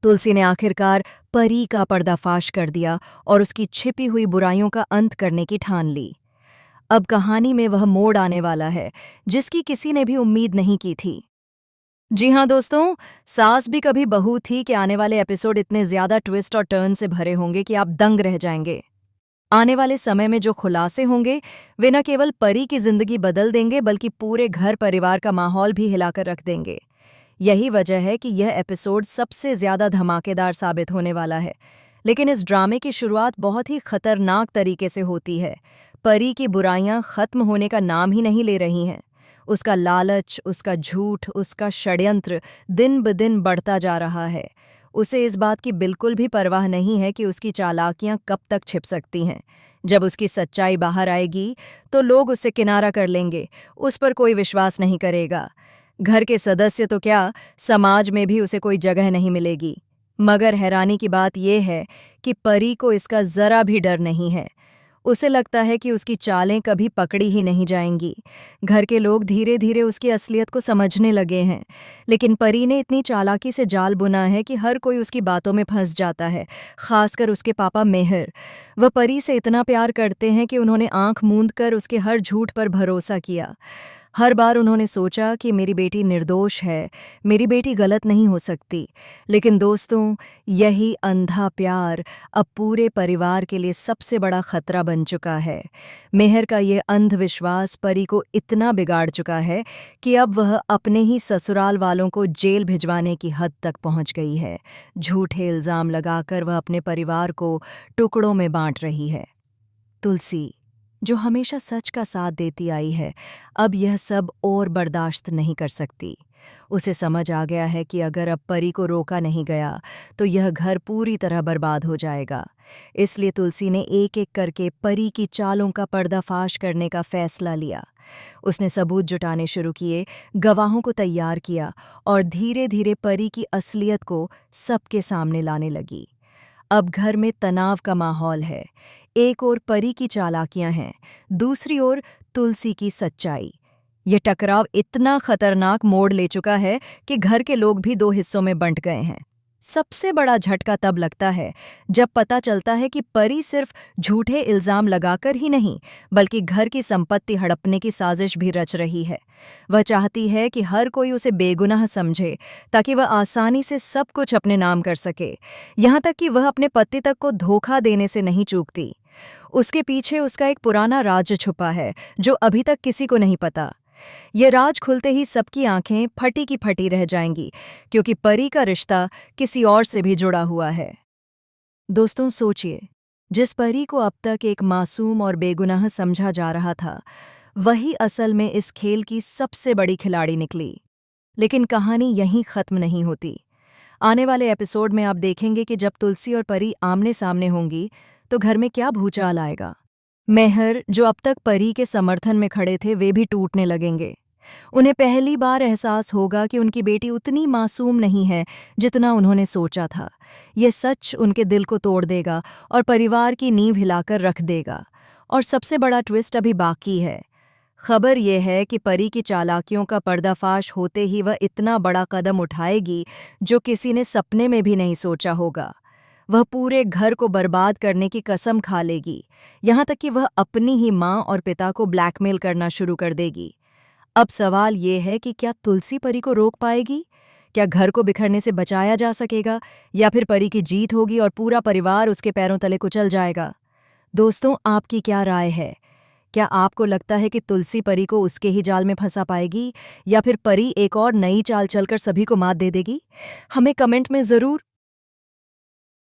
तुलसी ने आखिरकार परी का पर्दाफाश कर दिया और उसकी छिपी हुई बुराइयों का अंत करने की ठान ली। अब कहानी में वह मोड़ आने वाला है जिसकी किसी ने भी उम्मीद नहीं की थी। जी हाँ दोस्तों, सास भी कभी बहू थी कि आने वाले एपिसोड इतने ज्यादा ट्विस्ट और टर्न से भरे होंगे कि आप दंग रह जाएंगे। आने वाले समय में जो खुलासे होंगे वे न केवल परी की जिंदगी बदल देंगे बल्कि पूरे घर परिवार का माहौल भी हिलाकर रख देंगे। यही वजह है कि यह एपिसोड सबसे ज्यादा धमाकेदार साबित होने वाला है। लेकिन इस ड्रामे की शुरुआत बहुत ही खतरनाक तरीके से होती है। परी की बुराइयां खत्म होने का नाम ही नहीं ले रही हैं। उसका लालच, उसका झूठ, उसका षड्यंत्र दिन ब दिन बढ़ता जा रहा है। उसे इस बात की बिल्कुल भी परवाह नहीं है कि उसकी चालाकियां कब तक छिप सकती हैं। जब उसकी सच्चाई बाहर आएगी तो लोग उससे किनारा कर लेंगे, उस पर कोई विश्वास नहीं करेगा। घर के सदस्य तो क्या, समाज में भी उसे कोई जगह नहीं मिलेगी। मगर हैरानी की बात यह है कि परी को इसका जरा भी डर नहीं है। उसे लगता है कि उसकी चालें कभी पकड़ी ही नहीं जाएंगी। घर के लोग धीरे धीरे उसकी असलियत को समझने लगे हैं। लेकिन परी ने इतनी चालाकी से जाल बुना है कि हर कोई उसकी बातों में फंस जाता है, खासकर उसके पापा मेहर। वह परी से इतना प्यार करते हैं कि उन्होंने आंख मूंद कर उसके हर झूठ पर भरोसा किया। हर बार उन्होंने सोचा कि मेरी बेटी निर्दोष है, मेरी बेटी गलत नहीं हो सकती। लेकिन दोस्तों, यही अंधा प्यार अब पूरे परिवार के लिए सबसे बड़ा खतरा बन चुका है। मेहर का ये अंधविश्वास परी को इतना बिगाड़ चुका है कि अब वह अपने ही ससुराल वालों को जेल भिजवाने की हद तक पहुंच गई है। झूठे इल्जाम लगाकर वह अपने परिवार को टुकड़ों में बांट रही है। तुलसी, जो हमेशा सच का साथ देती आई है, अब यह सब और बर्दाश्त नहीं कर सकती। उसे समझ आ गया है कि अगर अब परी को रोका नहीं गया तो यह घर पूरी तरह बर्बाद हो जाएगा। इसलिए तुलसी ने एक एक करके परी की चालों का पर्दाफाश करने का फैसला लिया। उसने सबूत जुटाने शुरू किए, गवाहों को तैयार किया और धीरे धीरे परी की असलियत को सबके सामने लाने लगी। अब घर में तनाव का माहौल है। एक ओर परी की चालाकियां हैं, दूसरी ओर तुलसी की सच्चाई। ये टकराव इतना खतरनाक मोड़ ले चुका है कि घर के लोग भी दो हिस्सों में बंट गए हैं। सबसे बड़ा झटका तब लगता है जब पता चलता है कि परी सिर्फ झूठे इल्जाम लगाकर ही नहीं बल्कि घर की संपत्ति हड़पने की साजिश भी रच रही है। वह चाहती है कि हर कोई उसे बेगुनाह समझे ताकि वह आसानी से सब कुछ अपने नाम कर सके। यहाँ तक कि वह अपने पति तक को धोखा देने से नहीं चूकती। उसके पीछे उसका एक पुराना राज छुपा है जो अभी तक किसी को नहीं पता। ये राज खुलते ही सबकी आंखें फटी की फटी रह जाएंगी, क्योंकि परी का रिश्ता किसी और से भी जुड़ा हुआ है। दोस्तों सोचिए, जिस परी को अब तक एक मासूम और बेगुनाह समझा जा रहा था, वही असल में इस खेल की सबसे बड़ी खिलाड़ी निकली। लेकिन कहानी यहीं खत्म नहीं होती। आने वाले एपिसोड में आप देखेंगे कि जब तुलसी और परी आमने सामने होंगी तो घर में क्या भूचाल आएगा। मेहर, जो अब तक परी के समर्थन में खड़े थे, वे भी टूटने लगेंगे। उन्हें पहली बार एहसास होगा कि उनकी बेटी उतनी मासूम नहीं है जितना उन्होंने सोचा था। ये सच उनके दिल को तोड़ देगा और परिवार की नींव हिलाकर रख देगा। और सबसे बड़ा ट्विस्ट अभी बाकी है। खबर यह है कि परी की चालाकियों का पर्दाफाश होते ही वह इतना बड़ा कदम उठाएगी जो किसी ने सपने में भी नहीं सोचा होगा। वह पूरे घर को बर्बाद करने की कसम खा लेगी, यहाँ तक कि वह अपनी ही माँ और पिता को ब्लैकमेल करना शुरू कर देगी। अब सवाल ये है कि क्या तुलसी परी को रोक पाएगी? क्या घर को बिखरने से बचाया जा सकेगा, या फिर परी की जीत होगी और पूरा परिवार उसके पैरों तले कुचल जाएगा? दोस्तों, आपकी क्या राय है? क्या आपको लगता है कि तुलसी परी को उसके ही जाल में फंसा पाएगी, या फिर परी एक और नई चाल चलकर सभी को मात दे देगी? हमें कमेंट में ज़रूर